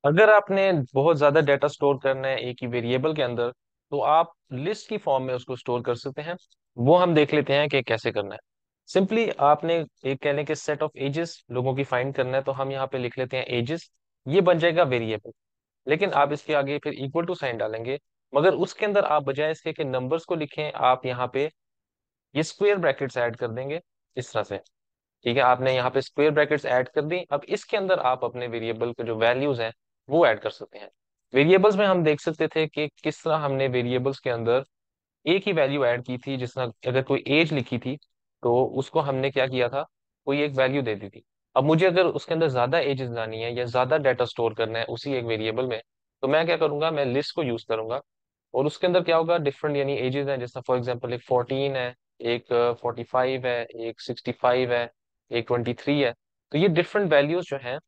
अगर आपने बहुत ज्यादा डाटा स्टोर करना है एक ही वेरिएबल के अंदर, तो आप लिस्ट की फॉर्म में उसको स्टोर कर सकते हैं। वो हम देख लेते हैं कि कैसे करना है। सिंपली आपने एक कहने के सेट ऑफ एजेस लोगों की फाइंड करना है, तो हम यहाँ पे लिख लेते हैं एजेस। ये बन जाएगा वेरिएबल। लेकिन आप इसके आगे फिर इक्वल टू साइन डालेंगे, मगर उसके अंदर आप बजाय इसके कि नंबर्स को लिखें, आप यहाँ पे ये स्क्वायर ब्रैकेट्स ऐड कर देंगे इस तरह से। ठीक है, आपने यहाँ पे स्क्वायर ब्रैकेट्स ऐड कर दी। अब इसके अंदर आप अपने वेरिएबल के जो वैल्यूज हैं वो ऐड कर सकते हैं। वेरिएबल्स में हम देख सकते थे कि किस तरह हमने वेरिएबल्स के अंदर एक ही वैल्यू ऐड की थी। जिस तरह अगर कोई एज लिखी थी, तो उसको हमने क्या किया था, कोई एक वैल्यू दे दी थी। अब मुझे अगर उसके अंदर ज्यादा एजेस लानी है या ज्यादा डाटा स्टोर करना है उसी एक वेरिएबल में, तो मैं क्या करूंगा, मैं लिस्ट को यूज करूंगा। और उसके अंदर क्या होगा, डिफरेंट यानी एजेस हैं। जैसा फॉर एग्जांपल एक 14 है, एक 45 है, एक 65 है, एक 23 है। तो ये डिफरेंट वैल्यूज जो हैं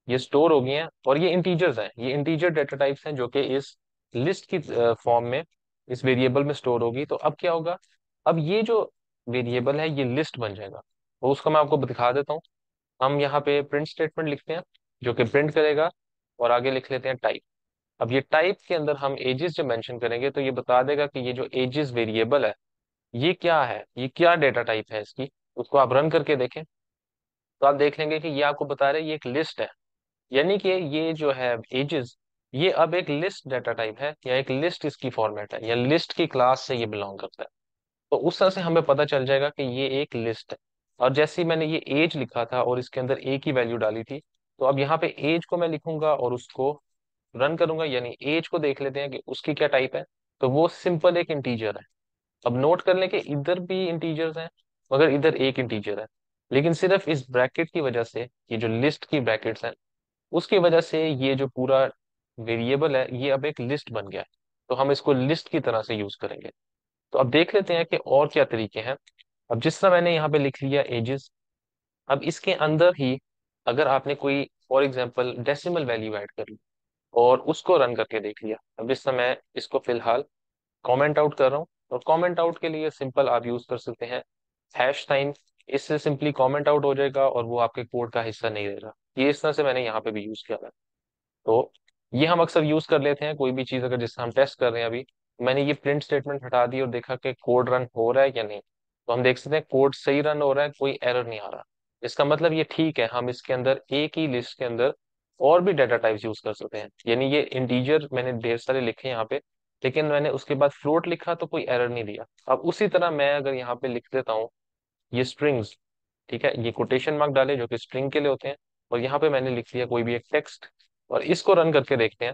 ये स्टोर हो गई हैं, और ये इंटीजर्स हैं, ये इंटीजर डाटा टाइप्स हैं जो कि इस लिस्ट की फॉर्म में इस वेरिएबल में स्टोर होगी। तो अब क्या होगा, अब ये जो वेरिएबल है ये लिस्ट बन जाएगा। तो उसको मैं आपको दिखा देता हूँ। हम यहाँ पे प्रिंट स्टेटमेंट लिखते हैं जो कि प्रिंट करेगा, और आगे लिख लेते हैं टाइप। अब ये टाइप के अंदर हम एजेस जब मेंशन करेंगे तो ये बता देगा कि ये जो एजेस वेरिएबल है ये क्या है, ये क्या डेटा टाइप है इसकी। उसको आप रन करके देखें तो आप देख लेंगे कि ये आपको बता रहे हैं ये एक लिस्ट है। यानी कि ये जो है एजेस, ये अब एक लिस्ट डाटा टाइप है, या एक लिस्ट इसकी फॉर्मेट है, या लिस्ट की क्लास से ये बिलोंग करता है। तो उस तरह से हमें पता चल जाएगा कि ये एक लिस्ट है। और जैसे ही मैंने ये एज लिखा था और इसके अंदर एक ही वैल्यू डाली थी, तो अब यहाँ पे एज को मैं लिखूंगा और उसको रन करूंगा। यानी एज को देख लेते हैं कि उसकी क्या टाइप है। तो वो सिंपल एक इंटीजर है। अब नोट कर लें कि इधर भी इंटीजर्स हैं, मगर इधर एक इंटीजर है। लेकिन सिर्फ इस ब्रैकेट की वजह से, ये जो लिस्ट की ब्रैकेट्स हैं उसकी वजह से, ये जो पूरा वेरिएबल है ये अब एक लिस्ट बन गया है। तो हम इसको लिस्ट की तरह से यूज करेंगे। तो अब देख लेते हैं कि और क्या तरीके हैं। अब जिस तरह मैंने यहाँ पे लिख लिया एजेस, अब इसके अंदर ही अगर आपने कोई for example decimal value add कर ली और उसको रन करके देख लिया। अब इस समय इसको फिलहाल कमेंट आउट कर रहा हूँ, और कमेंट आउट के लिए सिंपल आप यूज कर सकते हैं हैश साइन। इससे सिंपली कमेंट आउट हो जाएगा और वो आपके कोड का हिस्सा नहीं रहेगा। ये इस तरह से मैंने यहाँ पे भी यूज किया था। तो ये हम अक्सर यूज कर लेते हैं कोई भी चीज अगर जिससे हम टेस्ट कर रहे हैं। अभी मैंने ये प्रिंट स्टेटमेंट हटा दी और देखा कि कोड रन हो रहा है या नहीं। तो हम देख सकते हैं कोड सही रन हो रहा है, कोई एरर नहीं आ रहा। इसका मतलब ये ठीक है, हम इसके अंदर एक ही लिस्ट के अंदर और भी डाटा टाइप्स यूज कर सकते हैं। यानी ये इंटीजर मैंने ढेर सारे लिखे यहाँ पे, लेकिन मैंने उसके बाद फ्लोट लिखा तो कोई एरर नहीं दिया। अब उसी तरह मैं अगर यहाँ पे लिख देता हूँ ये स्ट्रिंग्स, ठीक है, ये कोटेशन मार्क डाले जो कि स्ट्रिंग के लिए होते हैं, और यहाँ पे मैंने लिख दिया कोई भी एक टेक्स्ट, और इसको रन करके देखते हैं।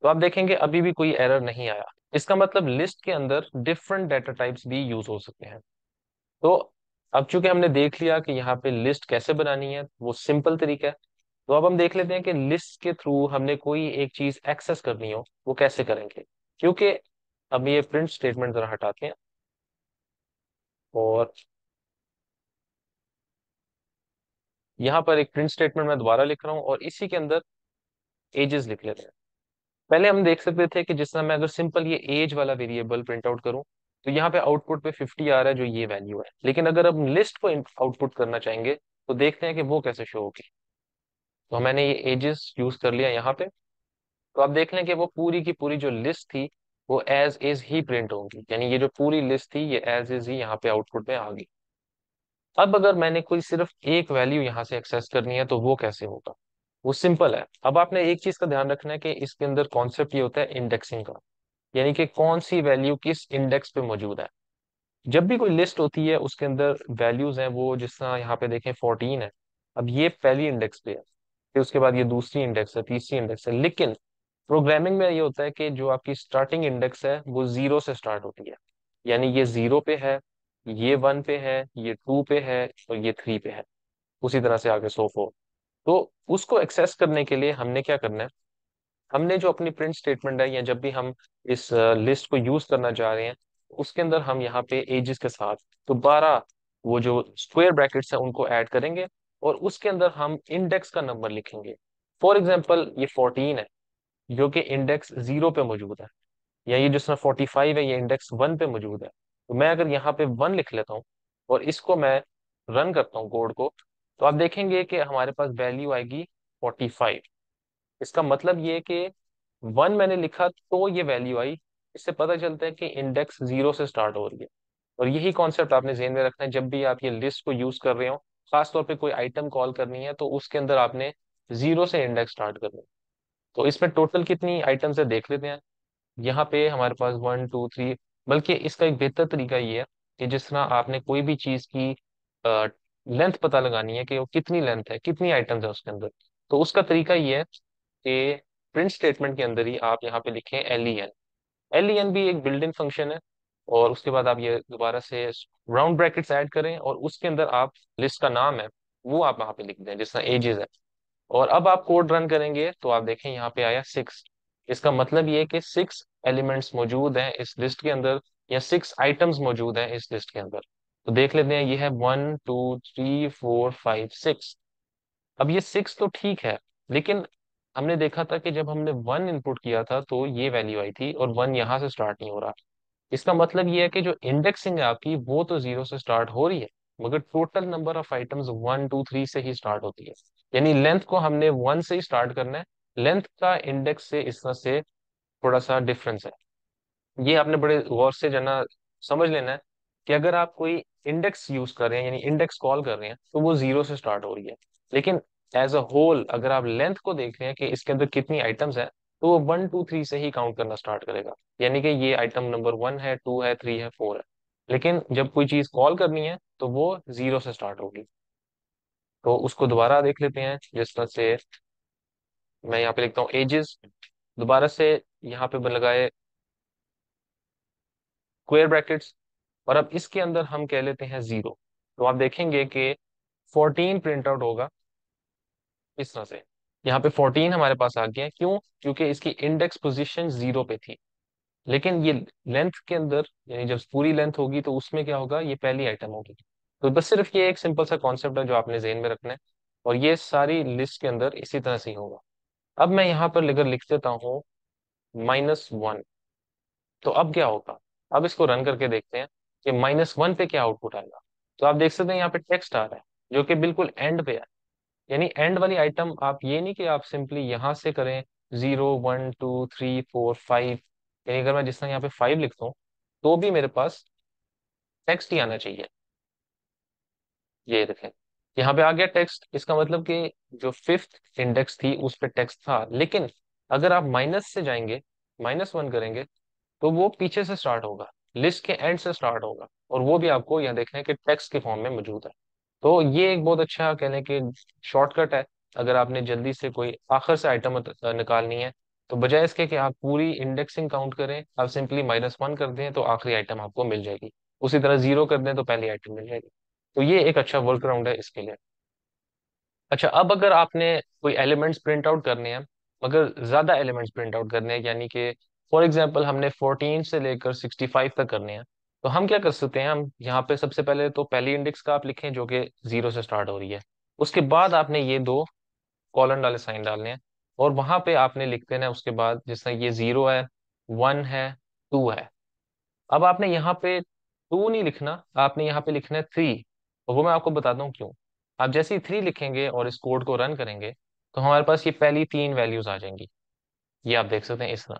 तो आप देखेंगे अभी भी कोई एरर नहीं आया। इसका मतलब लिस्ट के अंदर डिफरेंट डाटा टाइप्स भी यूज हो सकते हैं। तो अब चूंकि हमने देख लिया कि यहाँ पे लिस्ट कैसे बनानी है, वो सिंपल तरीका है। तो अब हम देख लेते हैं कि लिस्ट के थ्रू हमने कोई एक चीज एक्सेस करनी हो वो कैसे करेंगे। क्योंकि अब ये प्रिंट स्टेटमेंट जरा हटाते हैं, और यहाँ पर एक प्रिंट स्टेटमेंट मैं दोबारा लिख रहा हूँ और इसी के अंदर एजेस लिख लेते हैं। पहले हम देख सकते थे कि जिस तरह मैं अगर सिंपल ये एज वाला वेरिएबल प्रिंट आउट करूं, तो यहाँ पे आउटपुट पे 50 आ रहा है जो ये वैल्यू है। लेकिन अगर हम लिस्ट को आउटपुट करना चाहेंगे तो देखते हैं कि वो कैसे शो होगी। तो मैंने ये एजेस यूज कर लिया यहाँ पे। तो आप देख लें कि वो पूरी की पूरी जो लिस्ट थी वो एज इज ही प्रिंट होगी। यानी ये जो पूरी लिस्ट थी ये एज इज ही यहाँ पे आउटपुट में आ गई। अब अगर मैंने कोई सिर्फ एक वैल्यू यहाँ से एक्सेस करनी है तो वो कैसे होगा। वो सिंपल है। अब आपने एक चीज का ध्यान रखना है कि इसके अंदर कॉन्सेप्ट ये होता है इंडेक्सिंग का। यानी कि कौन सी वैल्यू किस इंडेक्स पे मौजूद है। जब भी कोई लिस्ट होती है उसके अंदर वैल्यूज हैं, वो जिस तरह यहाँ पे देखें 14 है। अब ये पहली इंडेक्स पे है, फिर उसके बाद ये दूसरी इंडेक्स है, तीसरी इंडेक्स है। लेकिन प्रोग्रामिंग में ये होता है कि जो आपकी स्टार्टिंग इंडेक्स है वो जीरो से स्टार्ट होती है। यानी ये जीरो पे है, ये वन पे है, ये टू पे है, और ये थ्री पे है। उसी तरह से आगे सो फोर। तो उसको एक्सेस करने के लिए हमने क्या करना है, हमने जो अपनी प्रिंट स्टेटमेंट है या जब भी हम इस लिस्ट को यूज करना चाह रहे हैं, उसके अंदर हम यहाँ पे एजेस के साथ दोबारा वो जो स्क्वायर ब्रैकेट्स है उनको ऐड करेंगे, और उसके अंदर हम इंडेक्स का नंबर लिखेंगे। फॉर एग्जाम्पल ये 14 है जो कि इंडेक्स जीरो पे मौजूद है, या ये जिसमें 45 है ये इंडेक्स वन पे मौजूद है। तो मैं अगर यहाँ पे वन लिख लेता हूँ और इसको मैं रन करता हूँ कोड को, तो आप देखेंगे कि हमारे पास वैल्यू आएगी 45। इसका मतलब ये है कि 1 मैंने लिखा तो ये वैल्यू आई। इससे पता चलता है कि इंडेक्स 0 से स्टार्ट हो रही है। और यही कॉन्सेप्ट आपने ज़हन में रखना है जब भी आप ये लिस्ट को यूज कर रहे हो। खास तौर पे कोई आइटम कॉल करनी है तो उसके अंदर आपने 0 से इंडेक्स स्टार्ट करना है। तो इसमें टोटल कितनी आइटम्स है देख लेते हैं। यहाँ पे हमारे पास 1 2 3। बल्कि इसका एक बेहतर तरीका ये है कि जिस तरह आपने कोई भी चीज की लेंथ पता लगानी है कि वो कितनी लेंथ है, कितनी आइटम्स है उसके अंदर। तो उसका तरीका ये है कि प्रिंट स्टेटमेंट के अंदर ही आप यहाँ पे लिखें LEN। LEN भी एक बिल्ट इन फंक्शन है। और उसके बाद आप ये दोबारा से राउंड ब्रैकेट्स ऐड करें और उसके अंदर आप लिस्ट का नाम है वो आप वहां पे लिख दें, जिस तरह एजेस है। और अब आप कोड रन करेंगे तो आप देखें यहाँ पे आया 6। इसका मतलब ये है कि 6 एलिमेंट्स मौजूद हैं इस लिस्ट के अंदर, या 6 आइटम्स मौजूद हैं इस लिस्ट के अंदर। तो देख लेते हैं, ये है 1 2 3 4 5 6। अब ये 6 तो ठीक है, लेकिन हमने देखा था कि जब हमने 1 इनपुट किया था तो ये वैल्यू आई थी और 1 यहाँ से स्टार्ट नहीं हो रहा। इसका मतलब ये है कि जो इंडेक्सिंग है आपकी वो तो 0 से स्टार्ट हो रही है, मगर टोटल नंबर ऑफ आइटम्स 1 2 3 से ही स्टार्ट होती है। यानी लेंथ को हमने 1 से ही स्टार्ट करना है। लेंथ का इंडेक्स से इस तरह से थोड़ा सा डिफरेंस है। ये आपने बड़े गौर से जना समझ लेना है कि अगर आप कोई इंडेक्स यूज कर रहे हैं यानी इंडेक्स कॉल कर रहे हैं तो वो 0 से स्टार्ट हो रही है। लेकिन एज अ होल अगर आप लेंथ को देख रहे हैं कि इसके अंदर कितनी आइटम्स है, तो वो 1 2 3 से ही काउंट करना स्टार्ट करेगा। यानी कि ये आइटम नंबर 1 है, 2 है, 3 है, 4 है। लेकिन जब कोई चीज कॉल करनी है तो वो 0 से स्टार्ट होगी। तो उसको दोबारा देख लेते हैं, जिस तरह से मैं यहाँ पे लिखता हूँ एजेस। दोबारा से यहाँ पे लगाए स्क्वायर ब्रैकेट्स। और अब इसके अंदर हम कह लेते हैं 0। तो आप देखेंगे कि 14 प्रिंट आउट होगा इस तरह से। यहाँ पे 14 हमारे पास आ गया, क्यों? क्योंकि इसकी इंडेक्स पोजीशन 0 पे थी। लेकिन ये लेंथ के अंदर यानी जब पूरी लेंथ होगी तो उसमें क्या होगा, ये पहली आइटम होगी। तो बस सिर्फ ये एक सिंपल सा कॉन्सेप्ट है जो आपने जेहन में रखना है। और ये सारी लिस्ट के अंदर इसी तरह से ही होगा। अब मैं यहाँ पर लेकर लिख देता हूँ -1। तो अब क्या होगा? अब इसको रन करके देखते हैं कि -1 पे क्या आउटपुट आएगा। तो आप देख सकते हैं यहाँ पे टेक्स्ट आ रहा है जो कि बिल्कुल एंड पे है। यानी एंड वाली आइटम आप ये नहीं कि आप सिंपली यहां से करें 0 1 2 3 4 5। यानी अगर मैं जिस तरह यहाँ पे 5 लिखता हूँ तो भी मेरे पास टेक्स्ट ही आना चाहिए। ये देखें, यहाँ पे आ गया टेक्स्ट। इसका मतलब कि जो फिफ्थ इंडेक्स थी उस पे टेक्स्ट था। लेकिन अगर आप माइनस से जाएंगे, -1 करेंगे, तो वो पीछे से स्टार्ट होगा, लिस्ट के एंड से स्टार्ट होगा। और वो भी आपको यहाँ देखना है कि टेक्स्ट के फॉर्म में मौजूद है। तो ये एक बहुत अच्छा कहने के शॉर्टकट है। अगर आपने जल्दी से कोई आखिर से आइटम निकालनी है, तो बजाय इसके कि आप पूरी इंडेक्सिंग काउंट करें, आप सिंपली -1 कर दें तो आखिरी आइटम आपको मिल जाएगी। उसी तरह 0 कर दें तो पहली आइटम मिल जाएगी। तो ये एक अच्छा वर्क अराउंड है इसके लिए। अच्छा, अब अगर आपने कोई एलिमेंट्स प्रिंट आउट करने हैं, मगर ज्यादा एलिमेंट्स प्रिंट आउट करने हैं, यानी कि फॉर एग्जांपल हमने 14 से लेकर 65 तक करने हैं, तो हम क्या कर सकते हैं? हम यहाँ पे सबसे पहले तो पहली इंडेक्स का आप लिखें जो कि 0 से स्टार्ट हो रही है। उसके बाद आपने ये दो कॉलन वाले साइन डालने हैं। और वहां पे आपने लिख देना है उसके बाद, जिस तरह ये 0 है, 1 है, 2 है। अब आपने यहाँ पे 2 नहीं लिखना, आपने यहाँ पे लिखना है 3। और वो मैं आपको बताता हूँ क्यों। आप जैसे ही 3 लिखेंगे और इस कोड को रन करेंगे तो हमारे पास ये पहली 3 वैल्यूज आ जाएंगी। ये आप देख सकते हैं इस तरह।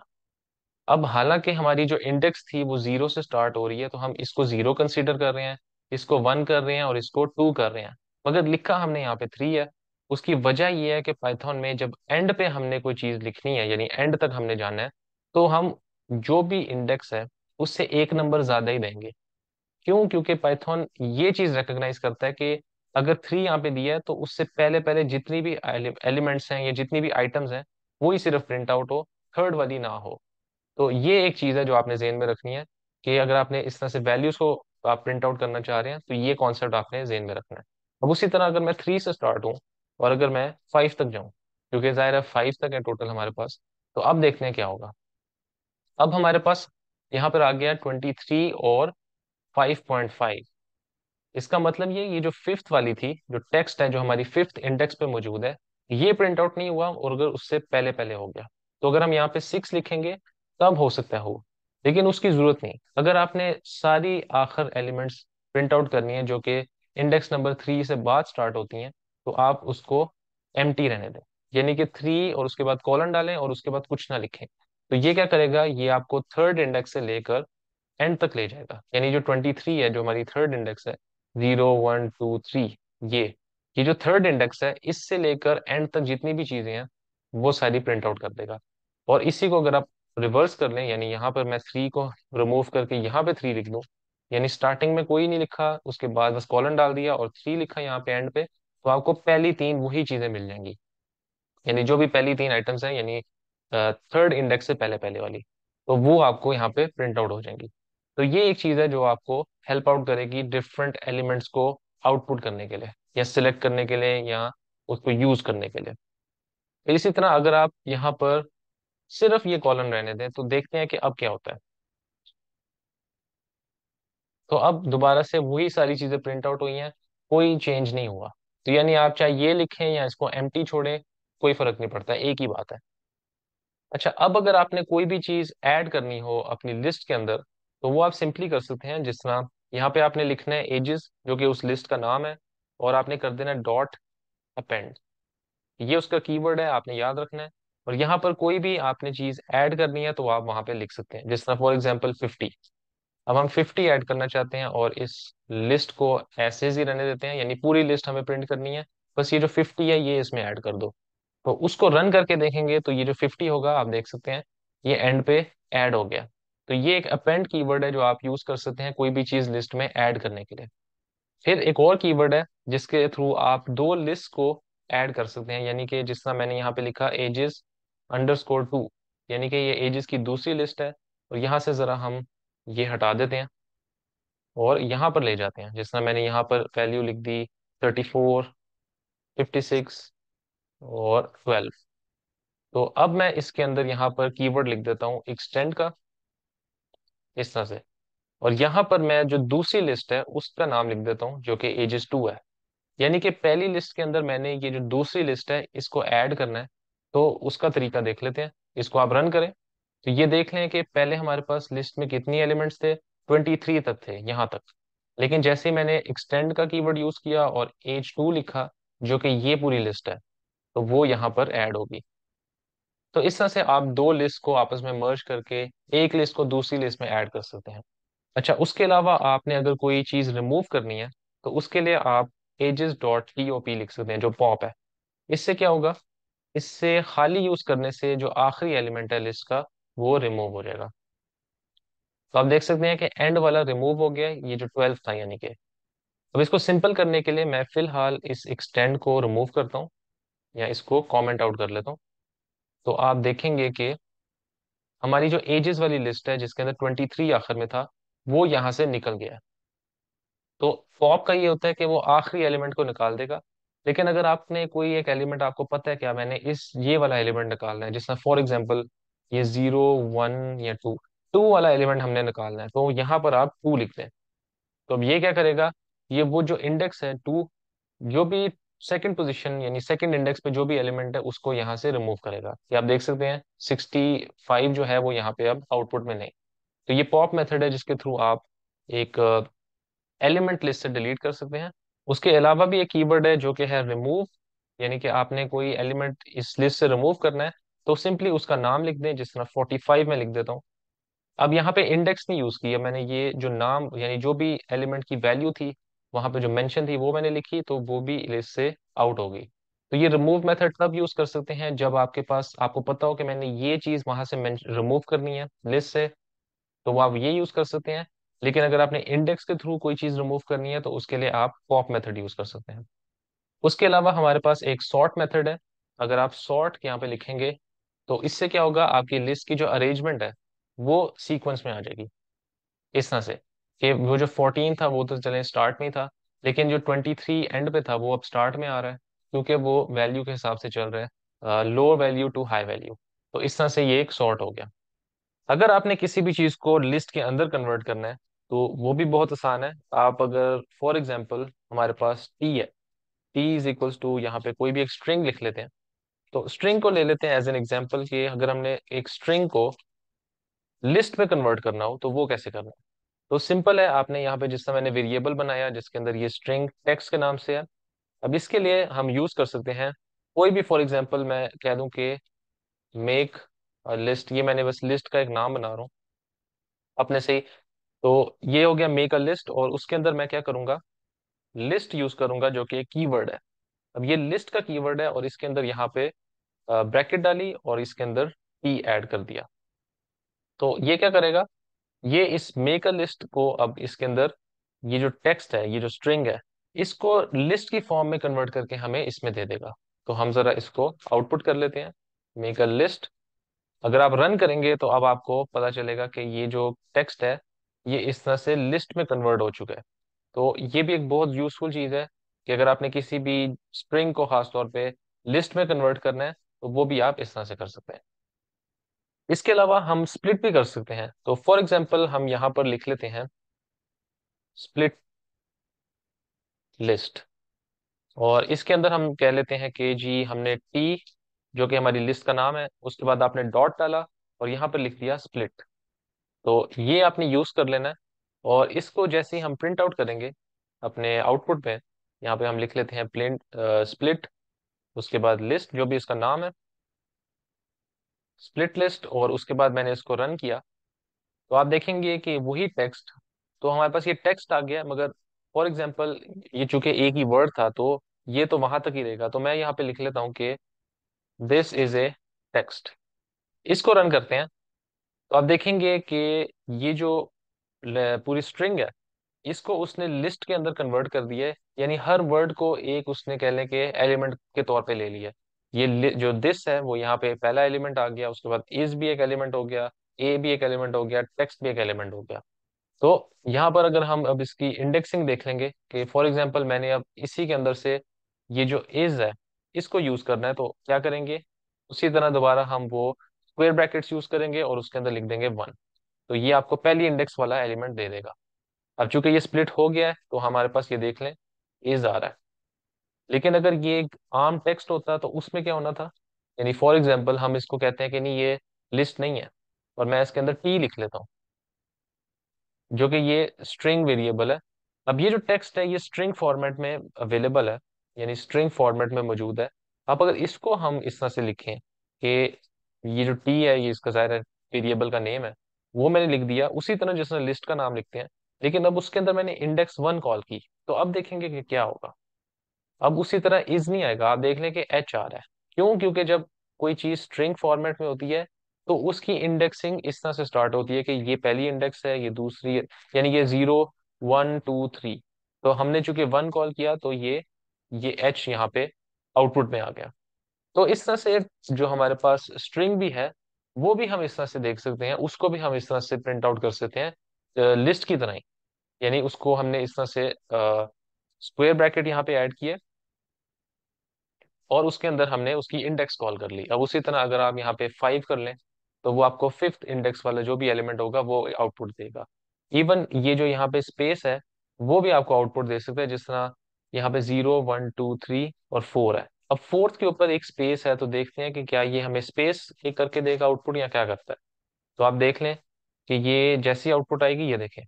अब हालांकि हमारी जो इंडेक्स थी वो 0 से स्टार्ट हो रही है, तो हम इसको 0 कंसीडर कर रहे हैं, इसको 1 कर रहे हैं और इसको 2 कर रहे हैं। मगर लिखा हमने यहाँ पे 3 है। उसकी वजह ये है कि पाइथन में जब एंड पे हमने कोई चीज लिखनी है, यानी एंड तक हमने जाना है, तो हम जो भी इंडेक्स है उससे एक नंबर ज्यादा ही देंगे। क्यों? क्योंकि पाइथन ये चीज रिकॉग्नाइज करता है कि अगर 3 यहाँ पे दिया है तो उससे पहले पहले जितनी भी एलिमेंट्स हैं या जितनी भी आइटम्स हैं वो ही सिर्फ प्रिंट आउट हो, थर्ड वाली ना हो। तो ये एक चीज है जो आपने जेन में रखनी है कि अगर आपने इस तरह से वैल्यूज को आप प्रिंट आउट करना चाह रहे हैं तो ये कॉन्सेप्ट आपने जेन में रखना है। अब उसी तरह अगर मैं 3 से स्टार्ट हूँ और अगर मैं 5 तक जाऊं, क्योंकि जाहिर है 5 तक है टोटल हमारे पास, तो अब देखते हैं क्या होगा। अब हमारे पास यहाँ पर आ गया 23 और 5.5। इसका मतलब ये जो फिफ्थ वाली थी, जो टेक्स्ट है जो हमारी फिफ्थ इंडेक्स पे मौजूद है, ये प्रिंट आउट नहीं हुआ और अगर उससे पहले पहले हो गया, तो अगर हम यहाँ पे 6 लिखेंगे तब हो सकता है हो। लेकिन उसकी जरूरत नहीं। अगर आपने सारी आखिर एलिमेंट्स प्रिंट आउट करनी है जो कि इंडेक्स नंबर 3 से बाद स्टार्ट होती हैं, तो आप उसको एम्प्टी रहने दें। यानी कि 3 और उसके बाद कॉलन डालें और उसके बाद कुछ ना लिखें। तो ये क्या करेगा, ये आपको थर्ड इंडेक्स से लेकर एंड तक ले जाएगा। यानी जो 23 है, जो हमारी थर्ड इंडेक्स है, 0 1 2 3, ये ये जो थर्ड इंडेक्स है, इससे लेकर एंड तक जितनी भी चीजें हैं वो सारी प्रिंट आउट कर देगा। और इसी को अगर आप रिवर्स कर लें, यानी यहाँ पर मैं 3 को रिमूव करके यहाँ पे 3 लिख दूं, यानी स्टार्टिंग में कोई नहीं लिखा, उसके बाद बस कॉलन डाल दिया और 3 लिखा यहाँ पे एंड पे, तो आपको पहली 3 वही चीजें मिल जाएंगी। यानी जो भी पहली 3 आइटम्स हैं, यानी थर्ड इंडेक्स से पहले पहले वाली, तो वो आपको यहाँ पे प्रिंट आउट हो जाएंगी। तो ये एक चीज है जो आपको हेल्प आउट करेगी डिफरेंट एलिमेंट्स को आउटपुट करने के लिए, या सिलेक्ट करने के लिए, या उसको यूज करने के लिए। इसी तरह अगर आप यहाँ पर सिर्फ ये कॉलम रहने दें, तो देखते हैं कि अब क्या होता है। तो अब दोबारा से वही सारी चीजें प्रिंट आउट हुई हैं, कोई चेंज नहीं हुआ। तो यानी आप चाहे ये लिखें या इसको एम्प्टी छोड़ें, कोई फर्क नहीं पड़ता, एक ही बात है। अच्छा, अब अगर आपने कोई भी चीज ऐड करनी हो अपनी लिस्ट के अंदर, तो वो आप सिंपली कर सकते हैं। जिस तरह यहाँ पे आपने लिखना है एजेस, जो कि उस लिस्ट का नाम है, और आपने कर देना डॉट अपेंड। ये उसका कीवर्ड है, आपने याद रखना है। और यहाँ पर कोई भी आपने चीज ऐड करनी है तो आप वहां पे लिख सकते हैं। जिस तरह फॉर एग्जांपल 50, अब हम 50 ऐड करना चाहते हैं और इस लिस्ट को ऐसे ही रहने देते हैं, यानी पूरी लिस्ट हमें प्रिंट करनी है, बस ये जो 50 है ये इसमें ऐड कर दो। तो उसको रन करके देखेंगे तो ये जो 50 होगा, आप देख सकते हैं ये एंड पे ऐड हो गया। तो ये एक अपेंड कीवर्ड है जो आप यूज कर सकते हैं कोई भी चीज लिस्ट में ऐड करने के लिए। फिर एक और कीवर्ड है जिसके थ्रू आप दो लिस्ट को ऐड कर सकते हैं, यानी कि जिस तरह मैंने यहाँ पे लिखा ages_2, यानी कि ये एजेस की दूसरी लिस्ट है। और यहाँ से जरा हम ये हटा देते हैं और यहाँ पर ले जाते हैं। जिस तरह मैंने यहाँ पर वैल्यू लिख दी 34, 56 और 12। तो अब मैं इसके अंदर यहाँ पर कीवर्ड लिख देता हूँ एक्सटेंड का, इस तरह से। और यहाँ पर मैं जो दूसरी लिस्ट है उसका नाम लिख देता हूँ जो कि ages2 है। यानी कि पहली लिस्ट के अंदर मैंने ये जो दूसरी लिस्ट है इसको ऐड करना है। तो उसका तरीका देख लेते हैं। इसको आप रन करें तो ये देख लें कि पहले हमारे पास लिस्ट में कितनी एलिमेंट्स थे, 23 तक थे यहाँ तक। लेकिन जैसे ही मैंने एक्सटेंड का कीवर्ड यूज किया और एज 2 लिखा, जो कि ये पूरी लिस्ट है, तो वो यहाँ पर ऐड होगी। तो इस तरह से आप दो लिस्ट को आपस में मर्ज करके एक लिस्ट को दूसरी लिस्ट में ऐड कर सकते हैं। अच्छा, उसके अलावा आपने अगर कोई चीज रिमूव करनी है, तो उसके लिए आप ages.pop लिख सकते हैं, जो पॉप है। इससे क्या होगा, इससे खाली यूज करने से जो आखिरी एलिमेंट है लिस्ट का, वो रिमूव हो जाएगा। तो आप देख सकते हैं कि एंड वाला रिमूव हो गया, ये जो 12 था यानी कि। अब इसको सिंपल करने के लिए मैं फिलहाल इस एक्सटेंड को रिमूव करता हूँ, या इसको कमेंट आउट कर लेता हूँ। तो आप देखेंगे कि हमारी जो एजेस वाली लिस्ट है जिसके अंदर 23 आखिर में था, वो यहाँ से निकल गया। तो पॉप का ये होता है कि वो आखिरी एलिमेंट को निकाल देगा। लेकिन अगर आपने कोई एक एलिमेंट, आपको पता है क्या मैंने इस ये वाला एलिमेंट निकालना है, जिसमें फॉर एग्जांपल ये 0 1 या 2 वाला एलिमेंट हमने निकालना है, तो यहाँ पर आप 2 लिख दें। तो अब ये क्या करेगा, ये वो जो इंडेक्स है 2, जो भी सेकंड पोजीशन यानी सेकंड इंडेक्स पे जो भी एलिमेंट है उसको यहाँ से रिमूव करेगा। ये आप देख सकते हैं 65 जो है वो यहाँ पे अब आउटपुट में नहीं। तो ये पॉप मेथड है जिसके थ्रू आप एक एलिमेंट लिस्ट से डिलीट कर सकते हैं। उसके अलावा भी एक कीवर्ड है जो कि है रिमूव, यानी कि आपने कोई एलिमेंट इस लिस्ट से रिमूव करना है, तो सिंपली उसका नाम लिख दें। जिस तरह 45 में लिख देता हूँ। अब यहाँ पे इंडेक्स नहीं यूज किया मैंने, ये जो नाम यानी जो भी एलिमेंट की वैल्यू थी वहां पे जो मेंशन थी वो मैंने लिखी, तो वो भी लिस्ट से आउट हो गई। तो ये रिमूव मेथड तब यूज कर सकते हैं जब आपके पास, आपको पता हो कि मैंने ये चीज वहां से रिमूव करनी है लिस्ट से, तो वो आप ये यूज कर सकते हैं। लेकिन अगर आपने इंडेक्स के थ्रू कोई चीज रिमूव करनी है तो उसके लिए आप पॉप मेथड यूज कर सकते हैं। उसके अलावा हमारे पास एक सॉर्ट मेथड है। अगर आप सॉर्ट यहाँ पे लिखेंगे तो इससे क्या होगा, आपकी लिस्ट की जो अरेंजमेंट है वो सीक्वेंस में आ जाएगी। इस तरह से कि वो जो 14 था वो तो चले स्टार्ट में ही था, लेकिन जो 23 एंड पे था वो अब स्टार्ट में आ रहा है, क्योंकि वो वैल्यू के हिसाब से चल रहा है, low value to high value. तो इस तरह से ये एक सॉर्ट हो गया। अगर आपने किसी भी चीज को लिस्ट के अंदर कन्वर्ट करना है तो वो भी बहुत आसान है। आप अगर फॉर एग्जांपल हमारे पास टी है, टी इज इक्वल्स टू, यहाँ पे कोई भी एक स्ट्रिंग लिख लेते हैं। तो स्ट्रिंग को ले लेते हैं एज एन एग्जांपल कि अगर हमने एक स्ट्रिंग को लिस्ट में कन्वर्ट करना हो तो वो कैसे करना है। तो सिंपल है, आपने यहाँ पे जिस तरह मैंने वेरिएबल बनाया जिसके अंदर ये स्ट्रिंग टेक्स्ट के नाम से है, अब इसके लिए हम यूज कर सकते हैं कोई भी फॉर एग्जांपल मैं कह दूं कि मेक लिस्ट, ये मैंने बस लिस्ट का एक नाम बना रहा हूँ अपने से ही। तो ये हो गया मेक अ लिस्ट, और उसके अंदर मैं क्या करूंगा, लिस्ट यूज करूंगा जो कि एक कीवर्ड है। अब ये लिस्ट का कीवर्ड है, और इसके अंदर यहाँ पे ब्रैकेट डाली और इसके अंदर टी ऐड कर दिया। तो ये क्या करेगा, ये इस मेक अ लिस्ट को अब इसके अंदर ये जो टेक्स्ट है, ये जो स्ट्रिंग है, इसको लिस्ट की फॉर्म में कन्वर्ट करके हमें इसमें दे देगा। तो हम जरा इसको आउटपुट कर लेते हैं, मेक अ लिस्ट। अगर आप रन करेंगे तो अब आपको पता चलेगा कि ये जो टेक्स्ट है ये इस तरह से लिस्ट में कन्वर्ट हो चुका है। तो ये भी एक बहुत यूजफुल चीज है कि अगर आपने किसी भी स्ट्रिंग को खास तौर पे लिस्ट में कन्वर्ट करना है तो वो भी आप इस तरह से कर सकते हैं। इसके अलावा हम स्प्लिट भी कर सकते हैं। तो फॉर एग्जाम्पल हम यहाँ पर लिख लेते हैं स्प्लिट लिस्ट, और इसके अंदर हम कह लेते हैं कि जी हमने टी, जो कि हमारी लिस्ट का नाम है, उसके बाद आपने डॉट डाला और यहाँ पर लिख दिया स्प्लिट। तो ये आपने यूज कर लेना है, और इसको जैसे ही हम प्रिंट आउट करेंगे अपने आउटपुट में, यहाँ पे हम लिख लेते हैं प्रिंट स्प्लिट, उसके बाद लिस्ट जो भी इसका नाम है, स्प्लिट लिस्ट, और उसके बाद मैंने इसको रन किया। तो आप देखेंगे कि वही टेक्स्ट, तो हमारे पास ये टेक्स्ट आ गया, मगर फॉर एग्जाम्पल ये चूंकि एक ही वर्ड था तो ये तो वहां तक ही रहेगा। तो मैं यहाँ पे लिख लेता हूँ कि दिस इज ए टेक्स्ट। इसको रन करते हैं, तो आप देखेंगे कि ये जो पूरी स्ट्रिंग है इसको उसने लिस्ट के अंदर कन्वर्ट कर दिया है, यानी हर वर्ड को एक उसने कह लें कि एलिमेंट के तौर पे ले लिया। ये जो दिस है वो यहाँ पे पहला एलिमेंट आ गया, उसके बाद इज भी एक एलिमेंट हो गया, ए भी एक एलिमेंट हो गया, टेक्स्ट भी एक एलिमेंट हो गया। तो यहाँ पर अगर हम अब इसकी इंडेक्सिंग देख लेंगे कि फॉर एग्जांपल मैंने अब इसी के अंदर से ये जो इज है इसको यूज करना है, तो क्या करेंगे, उसी तरह दोबारा हम वो स्क्वायर ब्रैकेट्स यूज करेंगे और उसके अंदर लिख देंगे 1। तो ये आपको पहली इंडेक्स वाला एलिमेंट दे देगा। अब चूंकि ये स्प्लिट हो गया है तो हमारे पास ये देख लें इज आ रहा है। लेकिन अगर ये एक आम टेक्स्ट होता तो उसमें क्या होना था, यानी फॉर एग्जांपल हम इसको कहते हैं कि नहीं ये लिस्ट नहीं है, और मैं इसके अंदर टी लिख लेता हूँ जो कि ये स्ट्रिंग वेरिएबल है। अब ये जो टेक्स्ट है ये स्ट्रिंग फॉर्मेट में अवेलेबल है, यानी स्ट्रिंग फॉर्मेट में मौजूद है। अब अगर इसको हम इस तरह से लिखें कि ये जो टी है ये इसका ज़ाहिर है वेरिएबल का नेम है, वो मैंने लिख दिया उसी तरह जिसने लिस्ट का नाम लिखते हैं, लेकिन अब उसके अंदर मैंने इंडेक्स 1 कॉल की। तो अब देखेंगे कि क्या होगा, अब उसी तरह इज नहीं आएगा, आप देख लें कि एच आ रहा है। क्यों, क्योंकि जब कोई चीज स्ट्रिंग फॉर्मेट में होती है तो उसकी इंडेक्सिंग इस तरह से स्टार्ट होती है कि ये पहली इंडेक्स है, ये दूसरी है, यानी ये 0 1 2 3। तो हमने चूंकि 1 कॉल किया तो ये एच यहाँ पे आउटपुट में आ गया। तो इस तरह से जो हमारे पास स्ट्रिंग भी है वो भी हम इस तरह से देख सकते हैं, उसको भी हम इस तरह से प्रिंट आउट कर सकते हैं लिस्ट की तरह ही। यानी उसको हमने इस तरह से स्क्वायर ब्रैकेट यहाँ पे ऐड किए और उसके अंदर हमने उसकी इंडेक्स कॉल कर ली। अब उसी तरह अगर आप यहाँ पे 5 कर लें तो वो आपको फिफ्थ इंडेक्स वाला जो भी एलिमेंट होगा वो आउटपुट देगा। इवन ये जो यहाँ पे स्पेस है वो भी आपको आउटपुट दे सकता है, जिस तरह यहाँ पे 0 1 2 3 और 4 है। अब फोर्थ के ऊपर एक स्पेस है, तो देखते हैं कि क्या ये हमें स्पेस एक करके देगा आउटपुट या क्या करता है। तो आप देख लें कि ये जैसी आउटपुट आएगी, ये देखें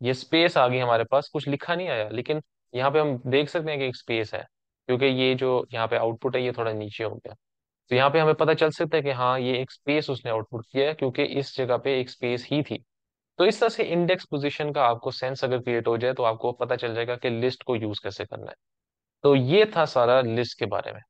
ये स्पेस आ गई हमारे पास, कुछ लिखा नहीं आया, लेकिन यहाँ पे हम देख सकते हैं कि एक स्पेस है, क्योंकि ये जो यहाँ पे आउटपुट है ये थोड़ा नीचे हो गया। तो यहाँ पे हमें पता चल सकता है कि हाँ ये एक स्पेस उसने आउटपुट किया है, क्योंकि इस जगह पे एक स्पेस ही थी। तो इस तरह से इंडेक्स पोजीशन का आपको सेंस अगर क्रिएट हो जाए तो आपको पता चल जाएगा कि लिस्ट को यूज कैसे करना है। तो ये था सारा लिस्ट के बारे में।